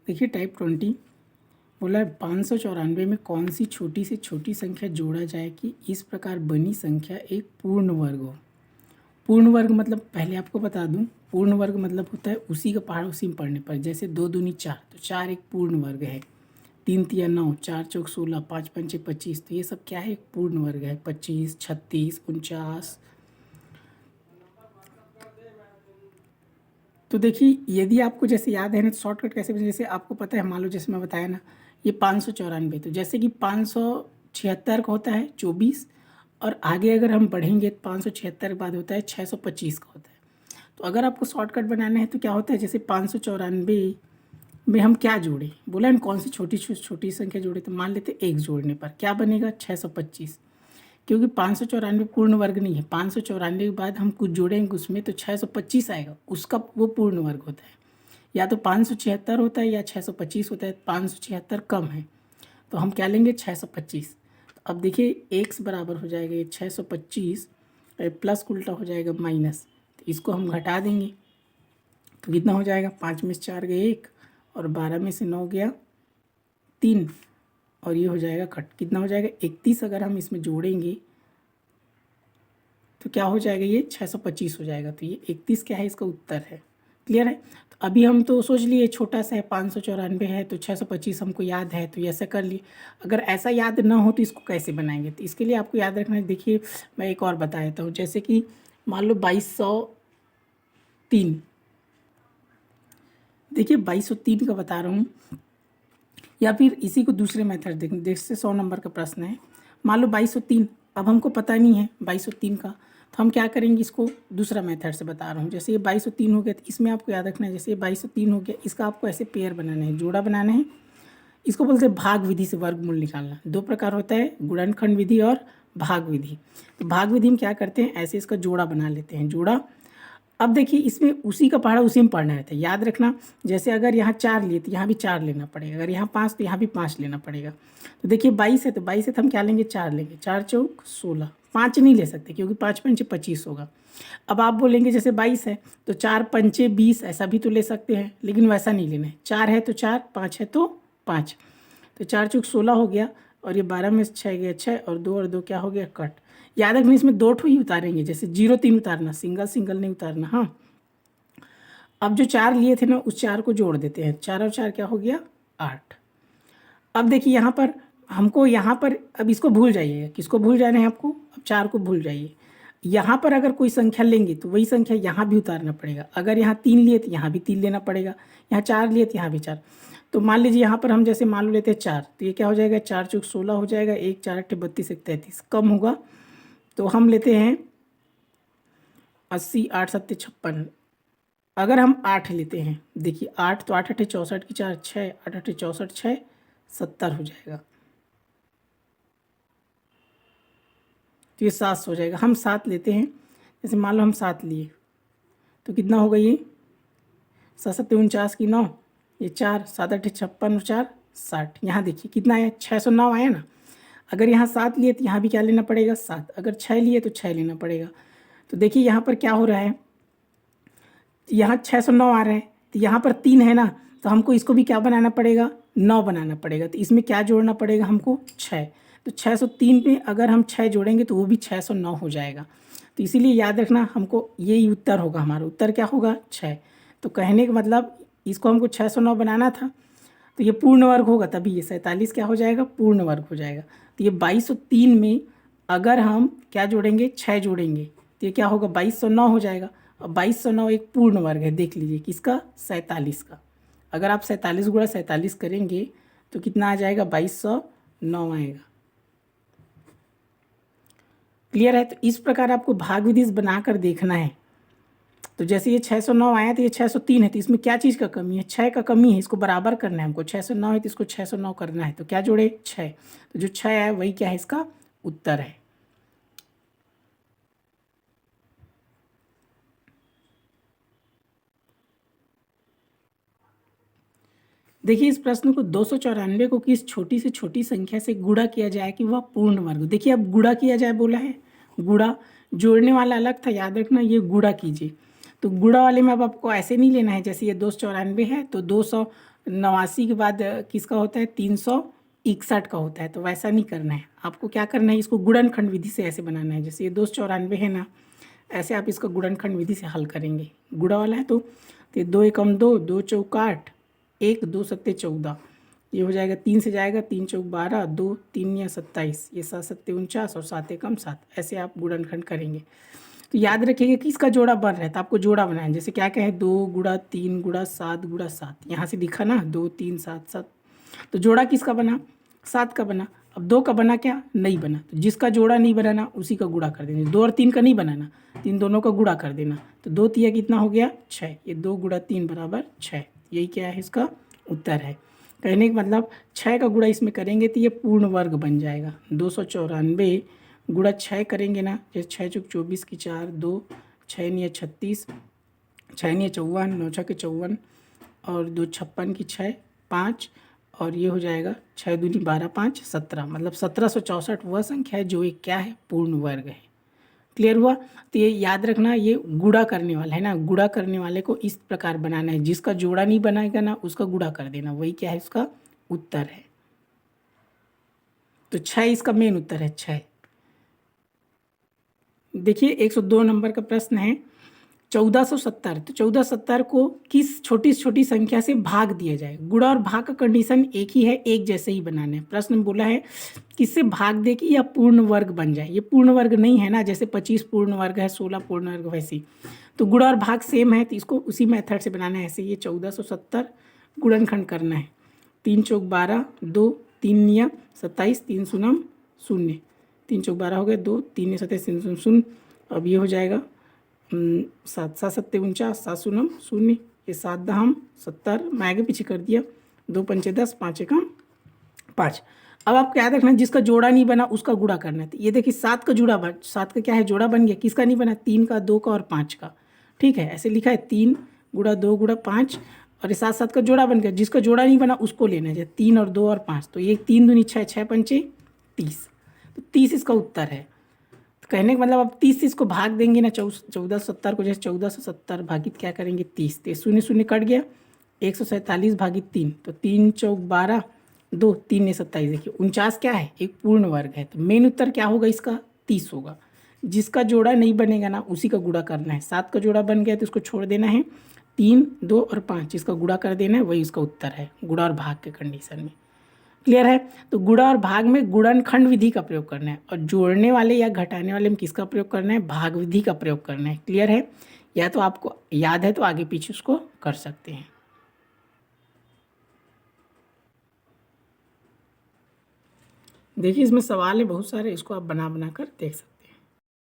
देखिए टाइप 20 बोला है 594 में कौन सी छोटी से छोटी संख्या जोड़ा जाए कि इस प्रकार बनी संख्या एक पूर्ण वर्ग हो। पूर्ण वर्ग मतलब पहले आपको बता दूं, पूर्ण वर्ग मतलब होता है उसी का पहाड़ उसी में पढ़ने पर। जैसे 2 दूनी 4, तो 4 एक पूर्ण वर्ग है। 3 तिया 9, 4 चौक 16, 5 पंचे 25, तो ये सब क्या है, एक पूर्ण वर्ग है। 25, 36, 49। तो देखिए यदि आपको जैसे याद है ना, तो शॉर्टकट कैसे बने, जैसे आपको पता है, मान लो जैसे मैं बताया ना, ये 594, तो जैसे कि 576 का होता है 24, और आगे अगर हम बढ़ेंगे तो 576 के बाद होता है 625 का होता है। तो अगर आपको शॉर्टकट बनाना है तो क्या होता है, जैसे 594 में हम क्या जोड़ें, बोला है कौन सी छोटी छोटी संख्या जोड़े, तो मान लेते एक जोड़ने पर क्या बनेगा 625, क्योंकि 594 पूर्ण वर्ग नहीं है। 594 के बाद हम कुछ जोड़ेंगे उसमें तो 625 आएगा, उसका वो पूर्ण वर्ग होता है। या तो 576 होता है या 625 होता है। 576 कम है तो हम क्या लेंगे 625। तो अब देखिए एक्स बराबर हो जाएगा ये 625, प्लस उल्टा हो जाएगा माइनस, तो इसको हम घटा देंगे तो कितना हो जाएगा, 5 में से 4 गए 1, और 12 में से 9 गया 3, और ये हो जाएगा कट, कितना हो जाएगा 31। अगर हम इसमें जोड़ेंगे तो क्या हो जाएगा, ये 625 हो जाएगा। तो ये 31 क्या है, इसका उत्तर है। क्लियर है। तो अभी हम तो सोच लिए छोटा सा है, 594 है तो 625 हमको याद है, तो ये ऐसा कर लिए। अगर ऐसा याद ना हो तो इसको कैसे बनाएंगे, तो इसके लिए आपको याद रखना है। देखिए मैं एक और बता देता हूँ, जैसे कि मान लो 2203, देखिए 2203 का बता रहा हूँ, या फिर इसी को दूसरे मेथड देखें, जैसे 100 नंबर का प्रश्न है, मान लो 2203, अब हमको पता नहीं है 2203 का, तो हम क्या करेंगे, इसको दूसरा मेथड से बता रहा हूँ। जैसे ये 2203 हो गया, तो इसमें आपको याद रखना है, जैसे ये 2203 हो गया, इसका आपको ऐसे पेयर बनाना है, जोड़ा बनाना है। इसको बोलते हैं भाग विधि से वर्गमूल निकालना। दो प्रकार होता है, गुणनखंड विधि और भाग विधि। तो भाग विधि में क्या करते हैं, ऐसे इसका जोड़ा बना लेते हैं, जोड़ा। अब देखिए इसमें उसी का पहाड़ा उसी में पढ़ना रहता है, याद रखना। जैसे अगर यहाँ 4 लिए तो यहाँ भी 4 लेना पड़ेगा, अगर यहाँ 5 तो यहाँ भी 5 लेना पड़ेगा। तो देखिए 22 है, तो 22 है तो हम क्या लेंगे, 4 लेंगे, 4 चौक 16, 5 नहीं ले सकते क्योंकि 5 पंचे 25 होगा। अब आप बोलेंगे जैसे 22 है तो 4 पंचे 20, ऐसा भी तो ले सकते हैं, लेकिन वैसा नहीं लेना है। 4 है तो 4, 5 है तो 5, तो 4 चौक 16 हो गया, और ये 12 में से 6 गया 6, और 2 और 2 क्या हो गया, कट। याद रखना इसमें 2 ठो ही उतारेंगे, जैसे 0 3 उतारना, सिंगल सिंगल नहीं उतारना। हाँ, अब जो 4 लिए थे ना, उस 4 को जोड़ देते हैं, 4 और 4 क्या हो गया, 8। अब देखिए यहाँ पर हमको, यहाँ पर अब इसको भूल जाइए, किसको भूल जाना है आपको, अब 4 को भूल जाइए। यहाँ पर अगर कोई संख्या लेंगे तो वही संख्या यहाँ भी उतारना पड़ेगा। अगर यहाँ 3 लिए तो यहाँ भी 3 लेना पड़ेगा, यहाँ 4 लिए तो यहाँ भी 4। तो मान लीजिए यहाँ पर हम जैसे मान लो लेते हैं 4, तो ये क्या हो जाएगा, 4 चौक 16 हो जाएगा, 1 4 8 32 1 33, कम होगा तो हम लेते हैं 80, 8 7 56। अगर हम 8 लेते हैं, देखिए 8 तो 8 8 64 की 4 6, 8 8 64 6 70 हो जाएगा, तो ये 7 हो जाएगा। हम 7 लेते हैं, जैसे मान लो हम 7 लिए तो कितना होगा, ये 7 7 49 की 9, ये 4 7 8 56 और 4 60। यहाँ देखिए कितना आया, 609 आया ना। अगर यहाँ 7 लिए तो यहाँ भी क्या लेना पड़ेगा, 7। अगर 6 लिए तो 6 लेना पड़ेगा। तो देखिए यहाँ पर क्या हो रहा है, यहाँ 609 आ रहा है, तो यहाँ पर 3 है ना, तो हमको इसको भी क्या बनाना पड़ेगा, 9 बनाना पड़ेगा। तो इसमें क्या जोड़ना पड़ेगा हमको, 6। तो 603 पे अगर हम 6 जोड़ेंगे तो वो भी 609 हो जाएगा। तो इसीलिए याद रखना, हमको यही उत्तर होगा, हमारा उत्तर क्या होगा, 6। तो कहने का मतलब इसको हमको 609 बनाना था, तो ये पूर्ण वर्ग होगा, तभी ये 47 क्या हो जाएगा, पूर्ण वर्ग हो जाएगा। तो ये 2203 में अगर हम क्या जोड़ेंगे, 6 जोड़ेंगे तो ये क्या होगा, 2209 हो जाएगा। और 2209 एक पूर्ण वर्ग है, देख लीजिए किसका, 47 का। अगर आप 47 गुणा 47 करेंगे तो कितना आ जाएगा, 2209 आएगा। क्लियर है। तो इस प्रकार आपको भाग विधि बनाकर देखना है। तो जैसे ये 609 आया तो ये 603 है, तो इसमें क्या चीज़ का कमी है, 6 का कमी है, इसको बराबर करना है हमको। 609 है तो इसको 609 करना है, तो क्या जोड़े, 6। तो जो 6 है वही क्या है, इसका उत्तर है। देखिए इस प्रश्न को 294 को किस छोटी से छोटी संख्या से गुणा किया जाए कि वह पूर्ण वर्ग हो। देखिए अब गुणा किया जाए बोला है, गुणा, जोड़ने वाला अलग था, याद रखना, ये गुणा कीजिए। तो गुणा वाले में अब आपको ऐसे नहीं लेना है, जैसे ये 294 है तो 289 के बाद किसका होता है 361 का होता है, तो वैसा नहीं करना है। आपको क्या करना है, इसको गुणनखंड विधि से ऐसे बनाना है। जैसे ये 294 है ना, ऐसे आप इसका गुणनखंड विधि से हल करेंगे। गुणा वाला है तो ये 2 एकम 2, 2 चौक 8, 1 2 सत्ते 14, ये हो जाएगा 3 से जाएगा, 3 चौक 12, 2 3 या 27, ये 7 सत्ते 49 और 7 एकम 7, ऐसे आप गुणनखंड करेंगे। तो याद रखिएगा कि इसका जोड़ा बन रहा है तो आपको जोड़ा बनाना है। जैसे क्या क्या है 2 गुणा 3 गुणा 7 गुणा 7, यहाँ से दिखा ना 2 3 7 7, तो जोड़ा किसका बना 7 का बना। अब 2 का बना क्या नहीं बना, तो जिसका जोड़ा नहीं बनाना उसी का गुणा कर देना। 2 और 3 का नहीं बनाना, 3 दोनों का गुणा कर देना, तो 2 तिया कितना हो गया 6, ये 2 गुणा 3 बराबर 6, यही क्या है इसका उत्तर है। कहने का मतलब 6 का गुणा इसमें करेंगे तो ये पूर्ण वर्ग बन जाएगा। 294 गुणा 6 करेंगे ना, जैसे 6 चौक 24 की 4, 2 6 नहीं 36, 6 नहीं 54, 9 6 के 54 और 2 56 की 6 5, और ये हो जाएगा 6 दूनी 12 5 17, मतलब 1764 वह संख्या है जो एक क्या है पूर्ण वर्ग है। क्लियर हुआ। तो ये याद रखना, ये गुणा करने वाला है ना, गुणा करने वाले को इस प्रकार बनाना है, जिसका जोड़ा नहीं बनाएगा ना उसका गुणा कर देना, वही क्या है उसका उत्तर है। तो 6 इसका मेन उत्तर है 6। देखिए 102 नंबर का प्रश्न है 1470, तो 1470 को किस छोटी छोटी संख्या से भाग दिया जाए। गुणा और भाग का कंडीशन एक ही है, एक जैसे ही बनाना है। प्रश्न में बोला है किससे भाग दे कि यह पूर्ण वर्ग बन जाए। ये पूर्ण वर्ग नहीं है ना, जैसे 25 पूर्ण वर्ग है, 16 पूर्ण वर्ग वैसी, तो गुणा और भाग सेम है तो इसको उसी मेथड से बनाना है। ऐसे ये 1470 गुणनखंड करना है, 3 चौक 12, 2 3 नियम 27, 3 शून्य 0, 3 चौक 12 हो गए, 2 3 27 0 0, अब ये हो जाएगा 7 7 सत्ते 49, 7 शून्य 0, ये 7 दहम 70, मैं आगे पीछे कर दिया, 2 पंचे 10, 5 एकम 5। अब आपको याद रखना जिसका जोड़ा नहीं बना उसका गुणा करना है। तो ये देखिए 7 का जोड़ा 7 का क्या है जोड़ा बन गया, किसका नहीं बना 3 का 2 का और 5 का। ठीक है, ऐसे लिखा है 3 गुणा 2 गुणा 5, और ये 7 7 का जोड़ा बन गया, जिसका जोड़ा नहीं बना उसको लेना है, 3 और 2 और 5, तो ये 3 दूनी 6, 6 पंचे 30, तो 30 इसका उत्तर है। तो कहने का मतलब अब 30 इसको भाग देंगे ना 1470 को, जैसे 1470 भागित क्या करेंगे 30, तो शून्य शून्य कट गया, 147 भागित 3, तो 3 चौक 12, 2 3 ने 27, देखिए 49 क्या है एक पूर्ण वर्ग है, तो मेन उत्तर क्या होगा इसका 30 होगा। जिसका जोड़ा नहीं बनेगा ना उसी का गुणा करना है। 7 का जोड़ा बन गया तो उसको छोड़ देना है, 3 2 और 5 जिसका गुणा कर देना है वही उसका उत्तर है, गुणा और भाग के कंडीशन में। क्लियर है। तो गुणा और भाग में गुणनखंड विधि का प्रयोग करना है, और जोड़ने वाले या घटाने वाले में किसका प्रयोग करना है भाग विधि का प्रयोग करना है। क्लियर है, या तो आपको याद है तो आगे पीछे उसको कर सकते हैं। देखिए इसमें सवाल है बहुत सारे, इसको आप बना बना कर देख सकते हैं।